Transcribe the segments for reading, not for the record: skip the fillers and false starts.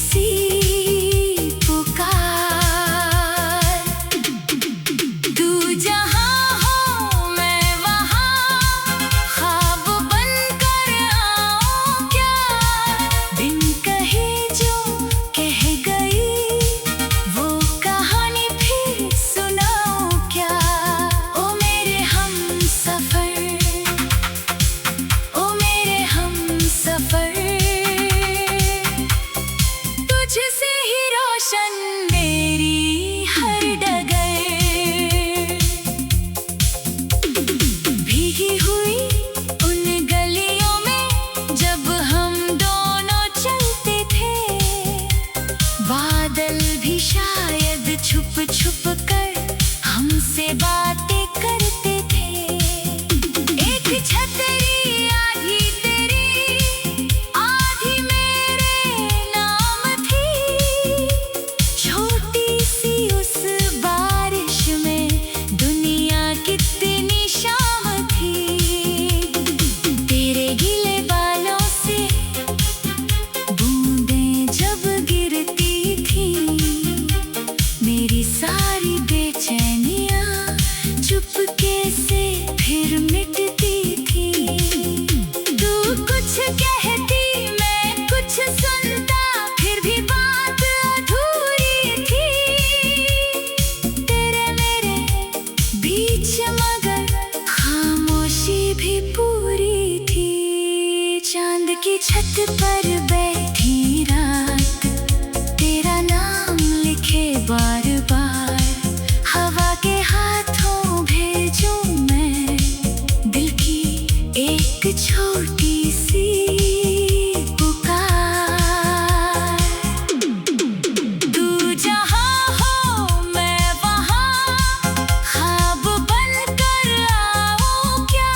सी पुकार। तू जहाँ हो मैं वहाँ, ख्वाब बनकर आऊं क्या? बिन कहे जो कह गई वो कहानी फिर सुनाऊं क्या? ओ मेरे हमसफर, ओ मेरे हमसफर, तुझसे ही रोशन मेरी हर डगर। भीगी हुई उन गलियों में जब हम दोनों चलते थे, बादल भी शायद छुप छुप कर हमसे बातें करते थे। एक छतरी आधी तेरी, आधी मेरे नाम थी। छोटी सी उस बारिश में दुनिया कितनी शाम थी। तेरे गीले बालों से बूंदें जब गिरती थी, मेरी सारी बेचैनियाँ चुपके से फिर मिटती थी। तू कुछ कहती मैं कुछ सुनता, फिर भी बात अधूरी थी। तेरे मेरे बीच मगर खामोशी भी पूरी थी। चांद की छत पर बैठी रात, तेरा नाम लिखे बार बार। हवा के हाथों भेजूं मैं दिल की एक छोटी सी पुकार। तू जहाँ हो मैं वहाँ, ख्वाब बनकर आऊं क्या?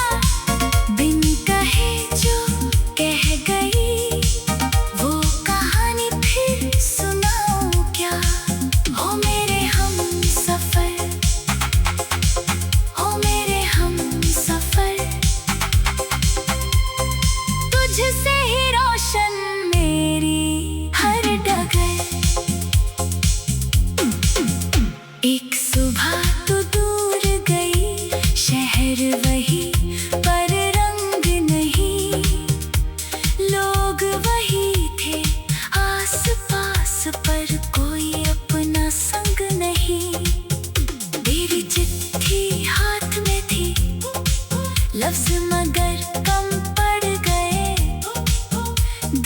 बिन कहे जो कह गई वो कहानी फिर सुनाऊं क्या? ओ मेरे हमसफर, ओ मेरे हमसफर, तुझसे ही रोशन मेरी हर डगर। एक सुबह तो दूर गई, शहर वही पर रंग नहीं। लोग वही थे आस पास पर कोई अपना संग नहीं। मेरी चिट्ठी हाथ में थी, लफ्ज मगर कम पड़ गए।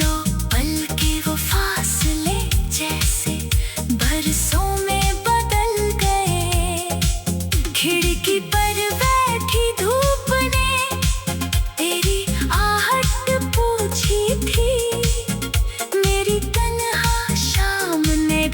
दो पल के वो फासले जैसे बरसों में बदल गए। खिड़की पर बैठी धूप ने तेरी आहट पूछी थी, मेरी तन्हा शाम ने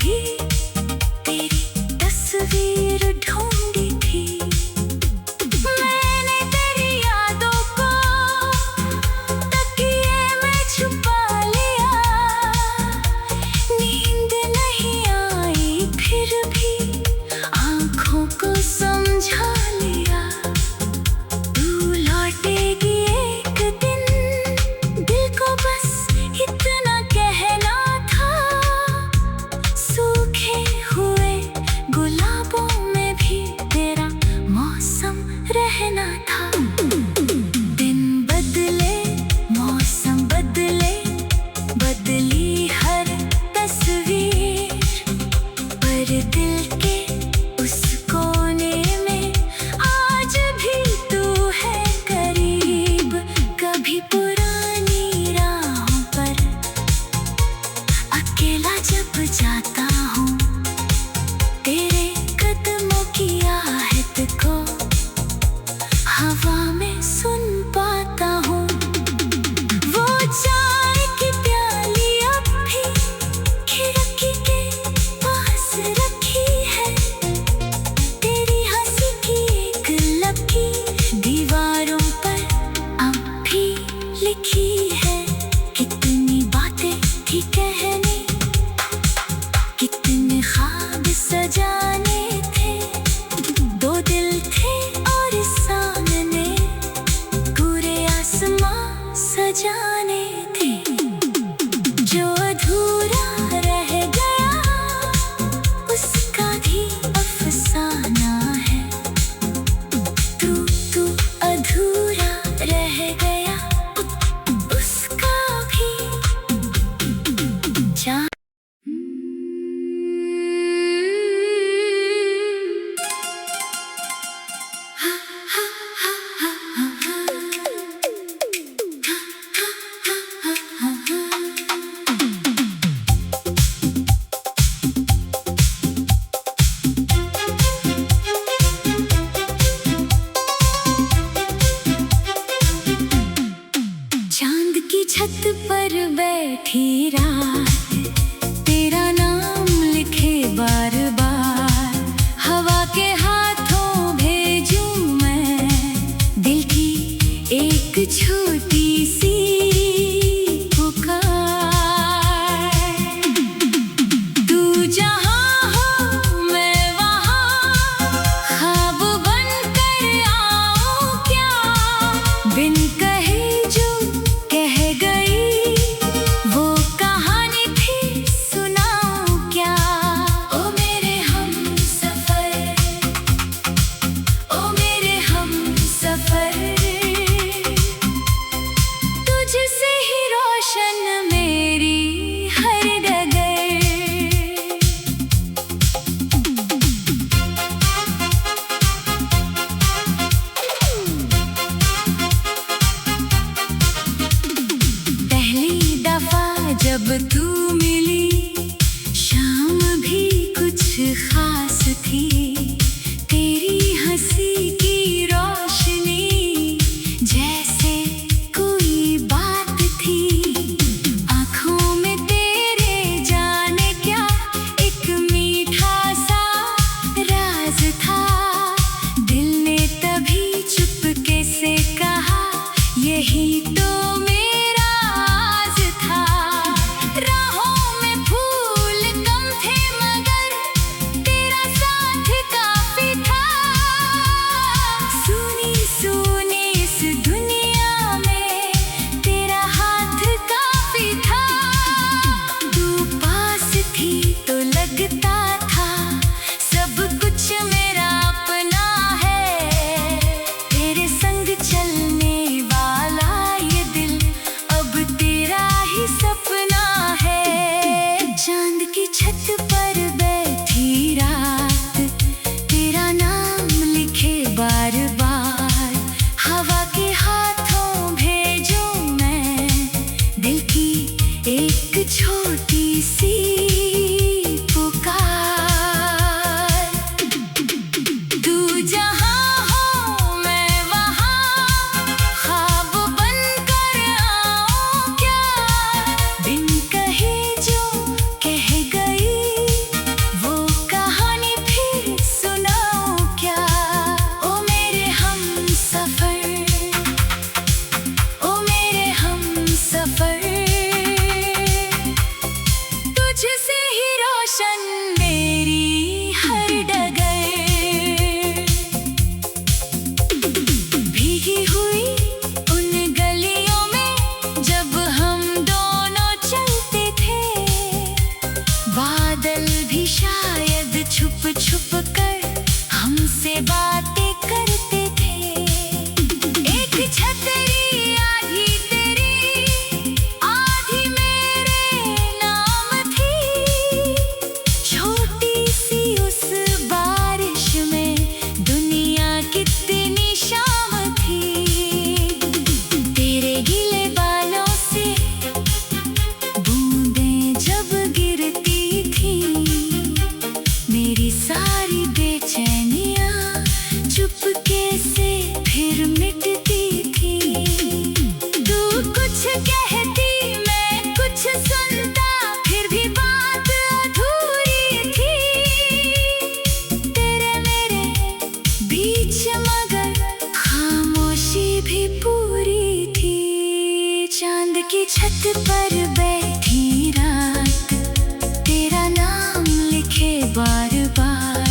तुझसे ही रोशन मेरी हर डगर। भीगी हुई उन गलियों में जब हम दोनों चलते थे, बादल भी शायद छुप छुप कर हमसे बातें करते थे। एक छतरी आधी तेरी आधी मेरे नाम थी, छोटी सी उस बारिश में दुनिया कितनी शाम थी। तेरे गीले बालों से बूंदें जब गिरती थी, मेरी सारी बेचैनियां चुपके से फिर मिटती थी। तू कुछ कहती मैं कुछ सुनता, फिर भी बात अधूरी थी। तेरे मेरे बीच मगर खामोशी भी पूरी थी। चांद की छत पर बैठी रात, तेरा नाम लिखे बार बार,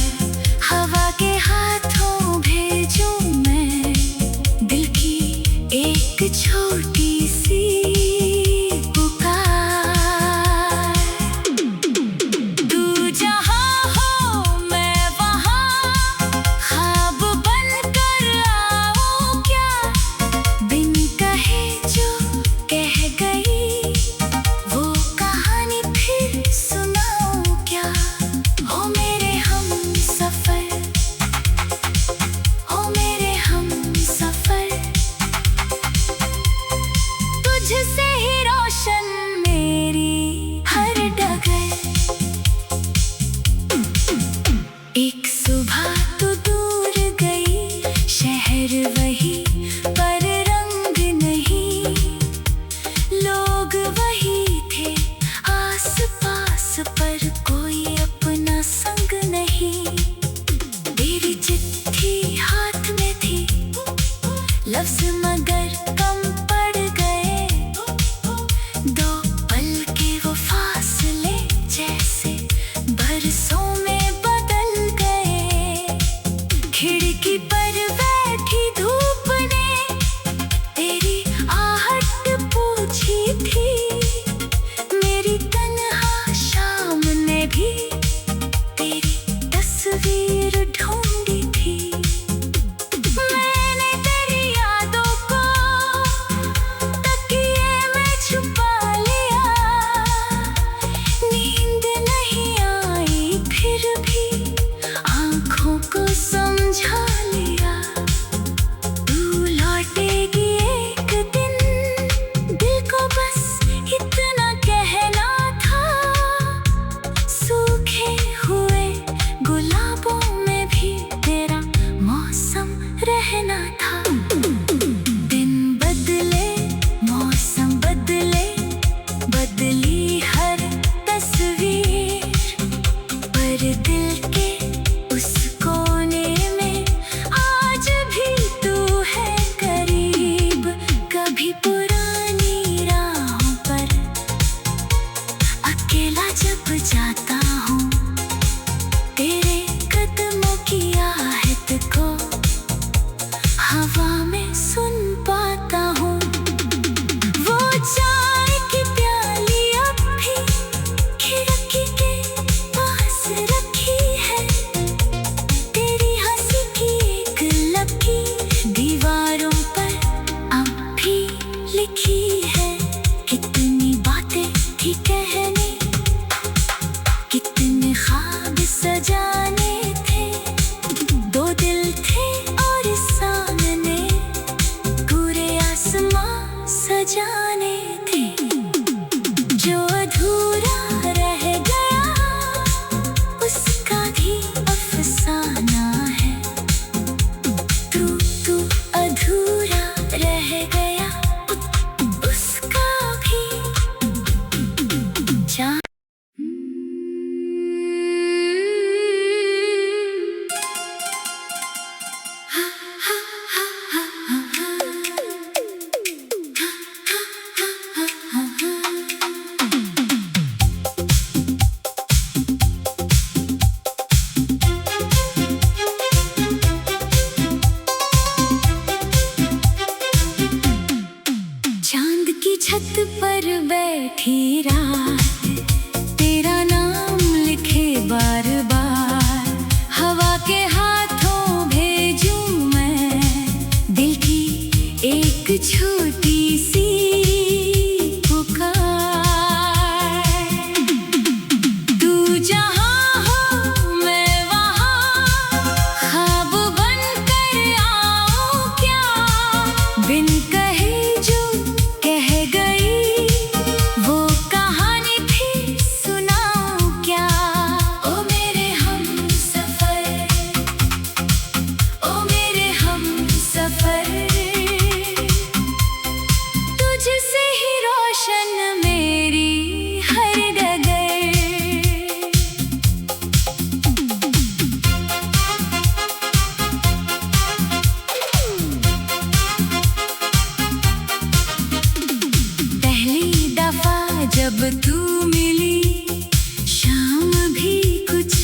हवा के हाथों भेजूं मैं दिल की एक छोटी सी पुकार। तू जहाँ हो मैं वहाँ, ख्वाब बनकर आऊं क्या, बिन कहे जो कह गई वो कहानी फिर सुनाऊं क्या। हो मेरे हमसफर, हो मेरे हमसफर, तुझसे ही रोशन मेरी हर डगर। एक सुबह तो दूर गई, शहर वही पर रंग नहीं, लोग वही थे आस पास पर कोई अपना संग नहीं। तेरी चिट्ठी हाथ में थी, लफ्ज मगर कम पड़ गए, दो पल के वो फासले जैसे बरसों में बदल गए। खिड़की पर बैठी धूप ने तेरी आहट पूछी थी, मेरी तन्हा शाम ने भी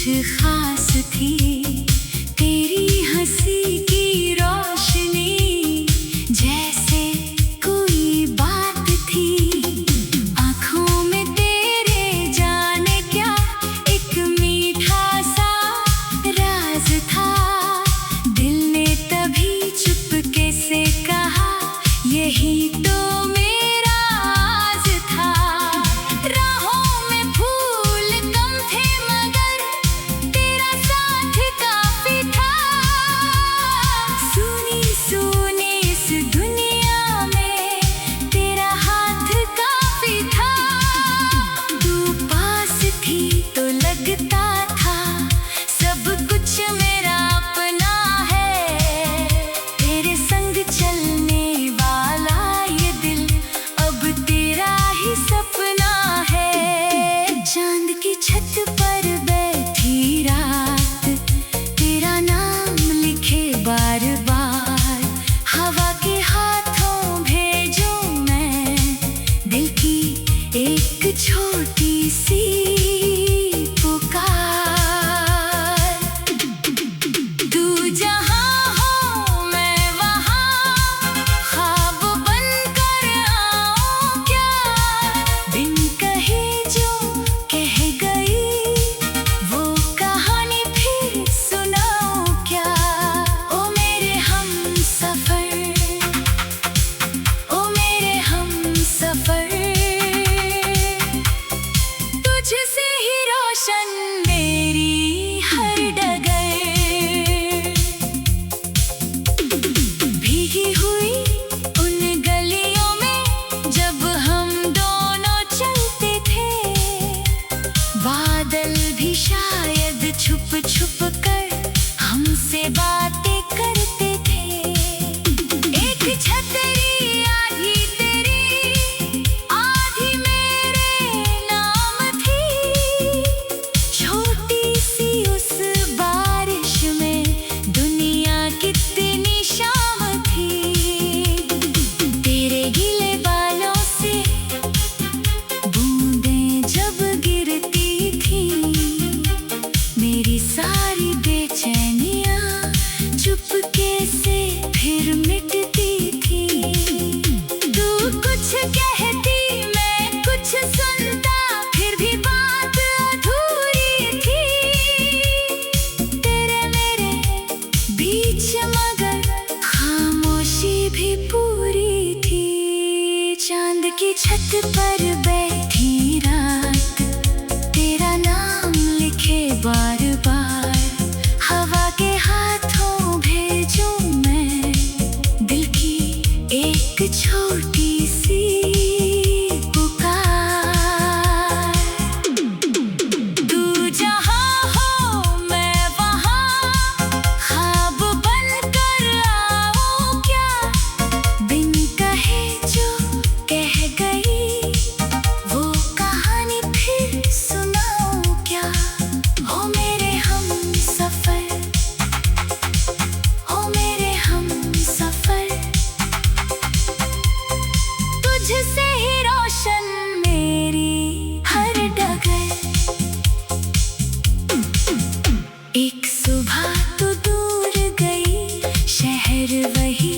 खास थी तेरी हंसी की रोशनी, जैसे कोई बात थी आँखों में तेरे, जाने क्या एक मीठा सा राज था। दिल ने तभी चुपके से कहा यही तो मेरा आस था। राहों में फूल कम थे मगर तेरा साथ काफी था। सुनी सुनी इस दुनिया में तेरा हाथ काफी था। तू पास थी तो लगता था सब कुछ मेरा अपना है। तेरे संग चलने वाला ये दिल अब तेरा ही सपना है। चांद की छत पर बैठी रात तेरा नाम लिखे बार बार, हवा के हाथों भेजूं मैं दिल की एक छोटी सी पुकार। तू जहाँ हो मैं वहाँ ख्वाब बनकर आऊं क्या, बिन कहे जो कह गई वो कहानी फिर सुनाऊं क्या। ओ मेरे हमसफर, ओ मेरे हमसफर, तुझसे ही रोशन मेरी हर डगर। भीगी हुई उन गलियों में जब हम दोनों चलते थे, बादल भी शायद छुप छुप कर हमसे बातें करते थे। एक छतरी आधी तेरी आधी मेरे नाम थी, छोटी सी उस बारिश में दुनिया कितनी शाम थी। तेरे गीले बालों से बूंदें जब गिरती थी, मेरी सारी बेचैनियाँ चुपके से फिर मिटती थी। तू कुछ कहती मैं कुछ सुनता, फिर भी बात अधूरी थी। तेरे मेरे बीच मगर खामोशी भी पूरी थी। चांद की छत पर बैठी रात तेरा नाम लिखे बार बार, हवा के हाथों भेजूं मैं दिल की एक छोटी सी पुकार। तू जहाँ हो मैं वहाँ ख्वाब बनकर आऊं क्या, बिन कहे जो कह गई वो कहानी फिर सुनाऊं क्या। ओ मेरे हमसफर, ओ मेरे हमसफर, तुझसे ही रोशन मेरी हर डगर। एक सुबह तो दूर गई शहर वही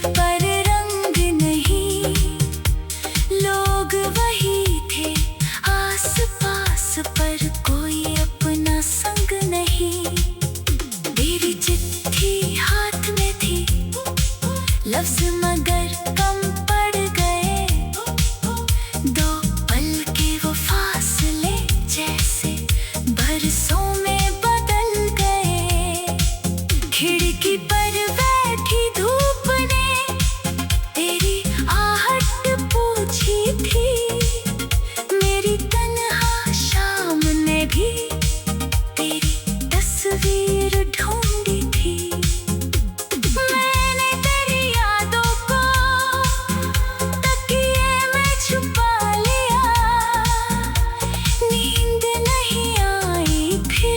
पर रंग नहीं, लोग वही थे आस पास पर कोई अपना संग नहीं। तेरी चिट्ठी हाथ में थी, लफ्ज मगर कम पड़ गए, दो पल के वो फासले जैसे बरसों में बदल गए। खिड़की पर बैठी धूप ने तेरी आहट पूछी थी, मेरी तन्हा शाम ने भी तेरी तस्वीर ढूंढी थी। मैंने तेरी यादों को तकिए में छुपा लिया, नींद नहीं आई फिर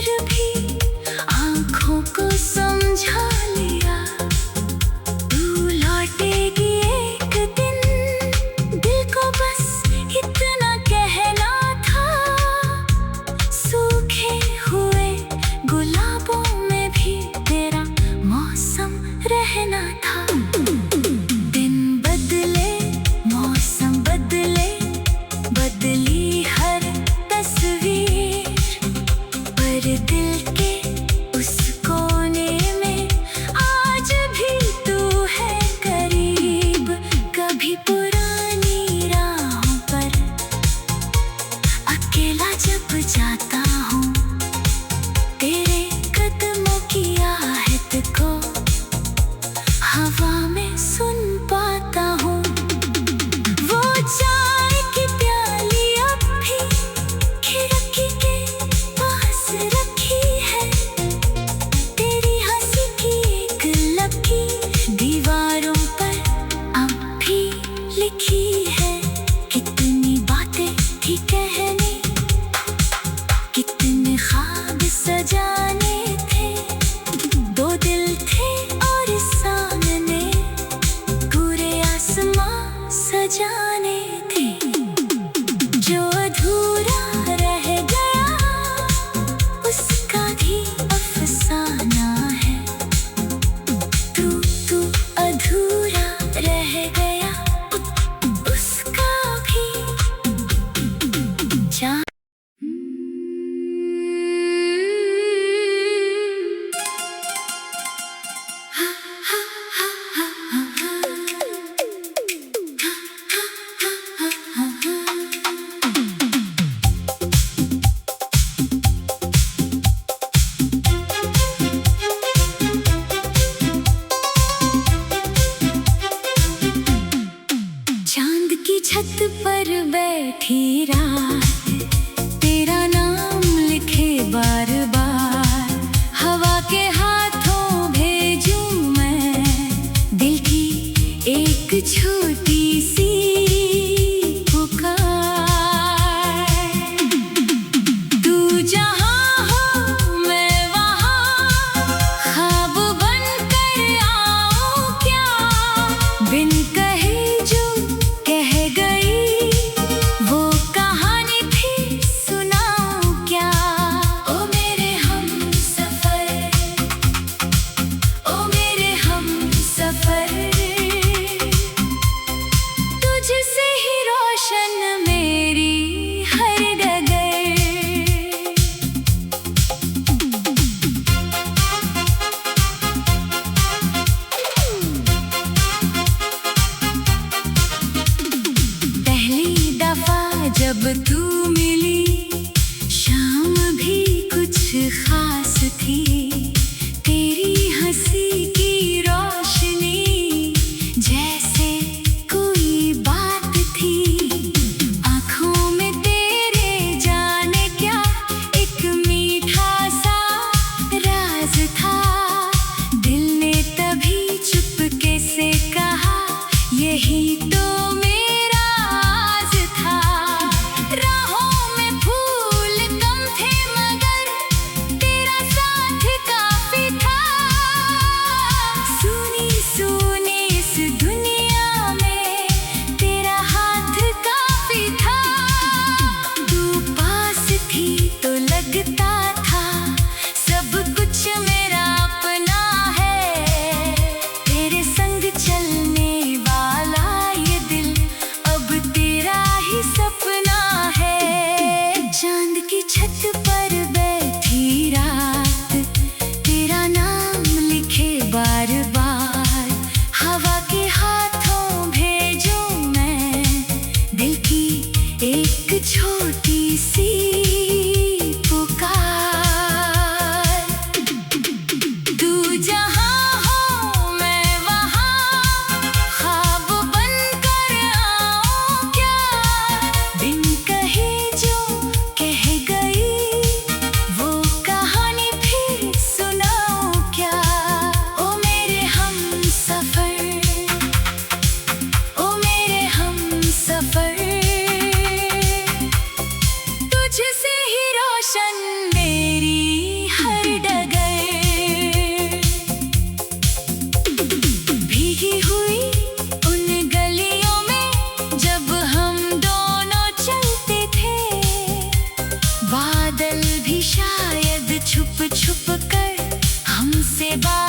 मेरे दिल के उस कोने में आज भी तू है करीब। कभी पुरानी राहों पर अकेला जब जाता हूँ, तेरे कदमों की आहट को हवा में सुन पाता हूँ। वो चाय की प्याली अब भी खिड़की के पास रखी है, तेरी हंसी की एक लकीर दीवारों पर अब भी लिखी है। कितनी बातें थी कहनी, कितने ख्वाब सजाने थे, दो दिल थे और सामने पूरे आसमां सजाने थे। जो अधूरा रह गया उसका भी अफसाना है, तू अधूरा रह गया उसका भी जान। चांद की छत पर बैठी रात, तेरा नाम लिखे बार बार, हवा के हाथों भेजूं मैं दिल की एक छोटी सी पुकार। तू जहाँ हो मैं वहाँ, ख्वाब बनकर आऊं क्या, बिन कहे जो कह गई वो कहानी भी सुनाऊं क्या। ओ मेरे हमसफर, ओ मेरे हमसफर, तुझसे ही रोशन मेरी हर डगर। पहली दफा जब तू मिली, शाम भी कुछ खास थी, तेरी हंसी की रोशनी जैसे कोई बात थी। आँखों में तेरे जाने क्या एक मीठा सा राज था, दिल ने तभी चुपके से कहा यही तो मेरा आस था। राहों में फूल कम थे मगर तेरा साथ काफी था, सुनी सुनी इस दुनिया में तेरा हाथ काफी था। तू पास थी तो लगता था सब कुछ मेरा अपना है, तेरे संग चलने वाला ये दिल अब तेरा ही सपना है। चांद की छत पर बैठी रात, तेरा नाम लिखे बार बार, हवा के हाथों भेजूं मैं दिल की एक छोटी सी पुकार। तू जहाँ हो मैं वहाँ, ख्वाब बनकर आऊं क्या, बिन कहे जो कह गई वो कहानी फिर सुनाऊं क्या। ओ मेरे हमसफर, ओ मेरे हमसफर, तुझसे ही रोशन मेरी हर डगर। भीगी हुई उन गलियों में जब हम दोनों चलते थे, बादल भी शायद छुप छुप कर हमसे बात